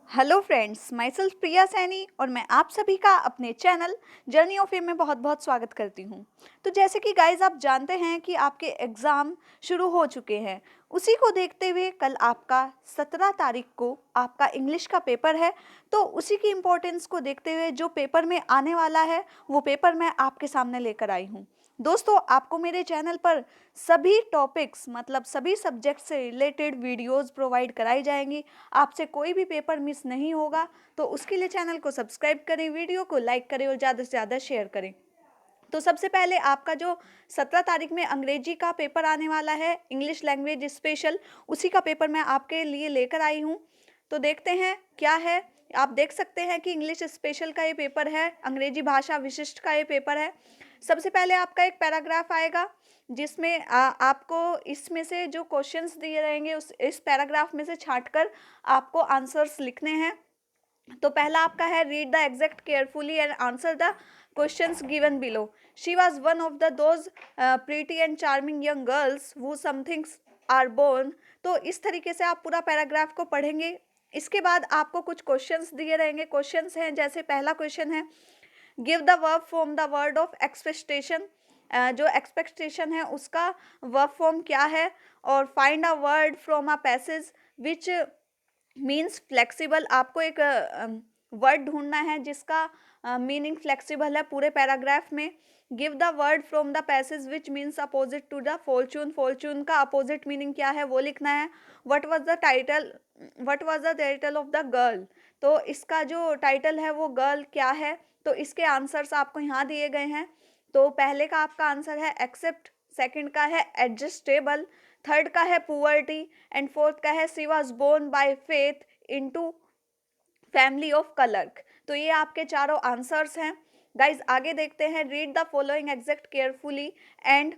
Hello friends, my self प्रिया सैनी और मैं आप सभी का अपने चैनल जर्नी ऑफ एम में बहुत बहुत स्वागत करती हूँ। तो जैसे कि गाइज आप जानते हैं कि आपके एग्ज़ाम शुरू हो चुके हैं। उसी को देखते हुए कल आपका 17 तारीख को आपका इंग्लिश का पेपर है। तो उसी की इम्पोर्टेंस को देखते हुए जो पेपर में आने वाला है वो पेपर मैं आपके सामने लेकर आई हूँ। दोस्तों, आपको मेरे चैनल पर सभी टॉपिक्स मतलब सभी सब्जेक्ट से रिलेटेड वीडियोस प्रोवाइड कराई जाएंगी। आपसे कोई भी पेपर मिस नहीं होगा। तो उसके लिए चैनल को सब्सक्राइब करें, वीडियो को लाइक करें और ज़्यादा से ज़्यादा शेयर करें। तो सबसे पहले आपका जो 17 तारीख में अंग्रेजी का पेपर आने वाला है, इंग्लिश लैंग्वेज स्पेशल, उसी का पेपर मैं आपके लिए लेकर आई हूँ। तो देखते हैं क्या है। आप देख सकते हैं कि इंग्लिश स्पेशल का ये पेपर है, अंग्रेजी भाषा विशिष्ट का ये पेपर है। सबसे पहले आपका एक पैराग्राफ आएगा जिसमें आपको इसमें से जो क्वेश्चंस दिए रहेंगे उस इस पैराग्राफ में से छांटकर आपको आंसर्स लिखने हैं। तो पहला आपका है, read the exact carefully and answer the questions given below. She was one of the those pretty and charming young girls who somethings are born. तो इस तरीके से आप पूरा पैराग्राफ को पढ़ेंगे। इसके बाद आपको कुछ क्वेश्चंस दिए रहेंगे। क्वेश्चंस हैं जैसे पहला क्वेश्चन है, give the verb form the word of expectation. जो एक्सपेक्टेशन है उसका वर्ब फॉर्म क्या है। और find a word from a passage which means flexible. आपको एक वर्ड ढूंढना है जिसका मीनिंग फ्लेक्सिबल है पूरे पैराग्राफ में। Give the word from the passage which means opposite to the fortune. Fortune का अपोजिट मीनिंग क्या है वो लिखना है। What was the title of the girl. तो इसका जो टाइटल है वो गर्ल क्या है। तो इसके आंसर्स आपको यहाँ दिए गए हैं। तो पहले का आपका आंसर है एक्सेप्ट, सेकंड का है एडजस्टेबल, थर्ड का है पुअर्टी एंड फोर्थ का है she was born by faith into family of clerk. तो ये आपके चारों आंसर्स हैं। गाइज आगे देखते हैं, read the following exact carefully and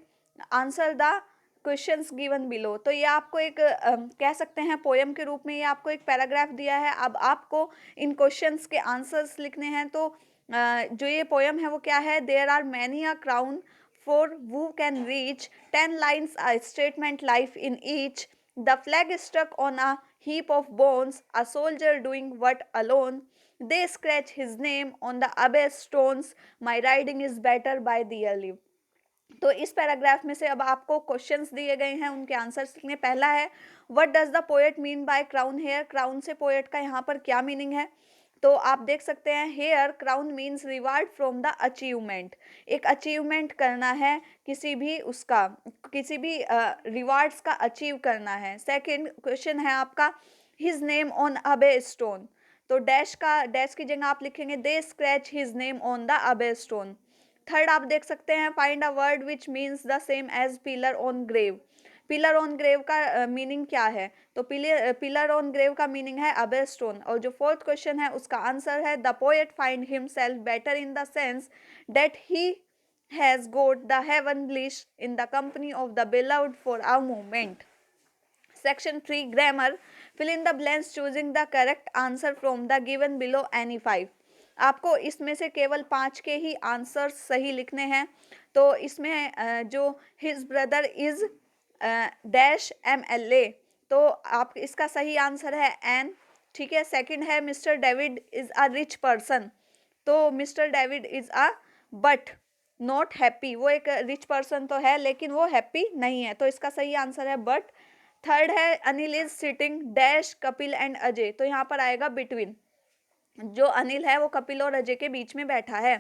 answer the questions given below. तो ये आपको एक कह सकते हैं पोयम के रूप में ये आपको एक पैराग्राफ दिया है। अब आपको इन क्वेश्चंस के आंसर्स लिखने हैं। तो जो ये पोयम है वो क्या है, there are many a crown for who can reach 10 lines a statement life in each. The flag stuck on a heap of bones, a soldier doing what alone. They scratch his name on the abyss stones. My riding is better by the early. तो इस paragraph में से अब आपको questions दिए गए हैं, उनके आंसर्स लिखने। पहला है, what does the poet mean by crown here. Crown से पोएट का यहाँ पर क्या मीनिंग है। तो आप देख सकते हैं, here crown means reward from the achievement. एक अचीवमेंट करना है, किसी भी रिवार्ड्स का अचीव करना है। सेकंड क्वेश्चन है आपका, his name on abbey stone. तो डैश की जगह आप लिखेंगे they scratch his name on the abbey stone. Third आप देख सकते हैं, find a word which means the same as pillar on grave. Pillar on grave का मीनिंग क्या है। तो पिलर ऑन ग्रेव का मीनिंग है अबे स्टोन। और जो फोर्थ क्वेश्चन है उसका आंसर है, the poet find himself better in the sense that he has got the heaven bliss in the company of the beloved for a moment. Section 3 grammar, fill in the blanks choosing the correct answer from the given below any 5। आपको इसमें से केवल 5 के ही answers सही लिखने हैं। तो इसमें जो his brother is dash MLA, तो आप इसका सही आंसर है एन। ठीक है। सेकंड है, Mister David is a rich person. तो Mister David is a but not happy. वो एक रिच पर्सन तो है लेकिन वो हैप्पी नहीं है। तो इसका सही आंसर है बट। थर्ड है, Anil is sitting dash Kapil and Ajay. तो यहाँ पर आएगा बिटवीन। जो अनिल है वो कपिल और अजय के बीच में बैठा है।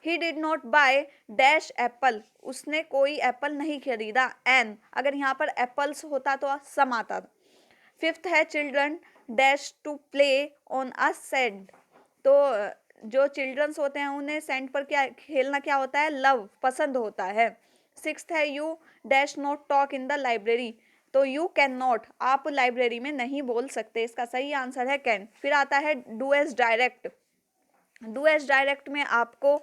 He did not by dash Apple. उसने कोई एप्पल नहीं खरीदा एन। अगर यहाँ पर एप्पल्स होता तो सम आता। फिफ्थ है, children dash to play on a sand. तो जो चिल्ड्रंस होते हैं उन्हें सैंड पर क्या खेलना क्या होता है, लव, पसंद होता है। सिक्स्थ है, you dash not talk in the library. तो यू कैन नॉट, आप लाइब्रेरी में नहीं बोल सकते। इसका सही आंसर है कैन। फिर आता है do as direct. Do as direct में आपको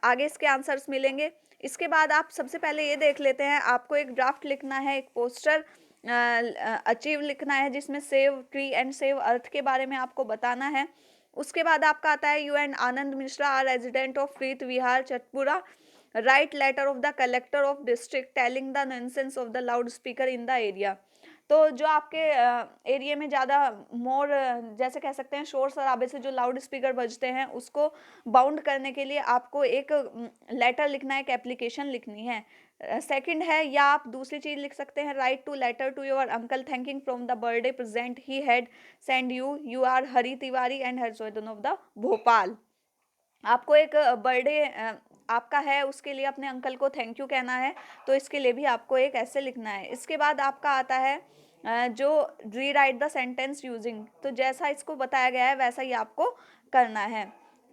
आगे इसके आंसर्स मिलेंगे। इसके बाद आप सबसे पहले ये देख लेते हैं, आपको एक ड्राफ्ट लिखना है, एक पोस्टर अचीव लिखना है जिसमें save tree and save earth के बारे में आपको बताना है। उसके बाद आपका आता है, you and Anand Mishra are resident of Preet Vihar Chatpura, write letter of the collector of district telling the nonsense of the loud speaker in the area. तो जो आपके एरिया में ज़्यादा मोर जैसे कह सकते हैं शोर शराबे से जो लाउड स्पीकर बजते हैं उसको बाउंड करने के लिए आपको एक लेटर लिखना है, एक एप्लीकेशन लिखनी है। सेकंड है, या आप दूसरी चीज़ लिख सकते हैं, write to letter to your uncle thanking from the birthday present he had send you, you are Hari Tiwari and Harshvardhan of the Bhopal. आपको एक बर्थडे आपका है, उसके लिए अपने अंकल को थैंक यू कहना है, तो इसके लिए भी आपको एक ऐसे लिखना है। इसके बाद आपका आता है जो रीराइट द सेंटेंस यूजिंग, तो जैसा इसको बताया गया है वैसा ही आपको करना है।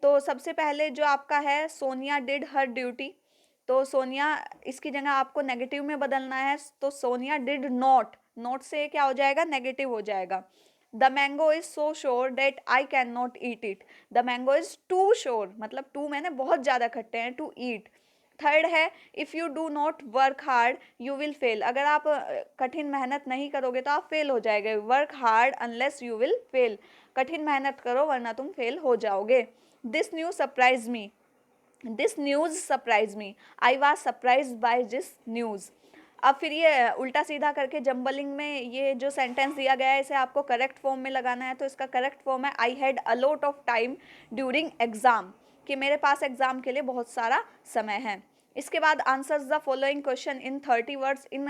तो सबसे पहले जो आपका है, सोनिया डिड हर ड्यूटी, तो सोनिया इसकी जगह आपको नेगेटिव में बदलना है, तो सोनिया डिड नॉट, नॉट से क्या हो जाएगा, नेगेटिव हो जाएगा। The mango is so sure that I can not eat it, the mango is too sure, मतलब टू मैंने बहुत ज़्यादा खट्टे हैं, टू ईट। थर्ड है, if you do not work hard you will fail, अगर आप कठिन मेहनत नहीं करोगे तो आप फेल हो जाएंगे। Work hard unless you will fail, कठिन मेहनत करो वरना तुम फेल हो जाओगे। This news surprise me, this news surprise me, I was surprise by this news. अब फिर ये उल्टा सीधा करके जम्बलिंग में ये जो सेंटेंस दिया गया है इसे आपको करेक्ट फॉर्म में लगाना है, तो इसका करेक्ट फॉर्म है, I had a lot of time during exam, कि मेरे पास एग्जाम के लिए बहुत सारा समय है। इसके बाद answers the following question in 30 words, इन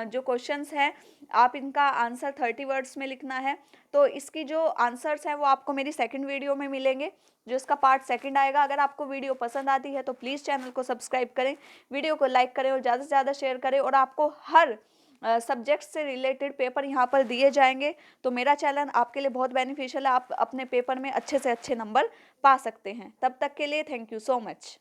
जो क्वेश्चंस हैं आप इनका आंसर 30 वर्ड्स में लिखना है। तो इसकी जो आंसर्स हैं वो आपको मेरी सेकंड वीडियो में मिलेंगे, जो इसका पार्ट सेकंड आएगा। अगर आपको वीडियो पसंद आती है तो प्लीज़ चैनल को सब्सक्राइब करें, वीडियो को लाइक करें और ज़्यादा से ज़्यादा शेयर करें। और आपको हर सब्जेक्ट से रिलेटेड पेपर यहाँ पर दिए जाएंगे, तो मेरा चैनल आपके लिए बहुत बेनिफिशियल है, आप अपने पेपर में अच्छे से अच्छे नंबर पा सकते हैं। तब तक के लिए थैंक यू सो मच।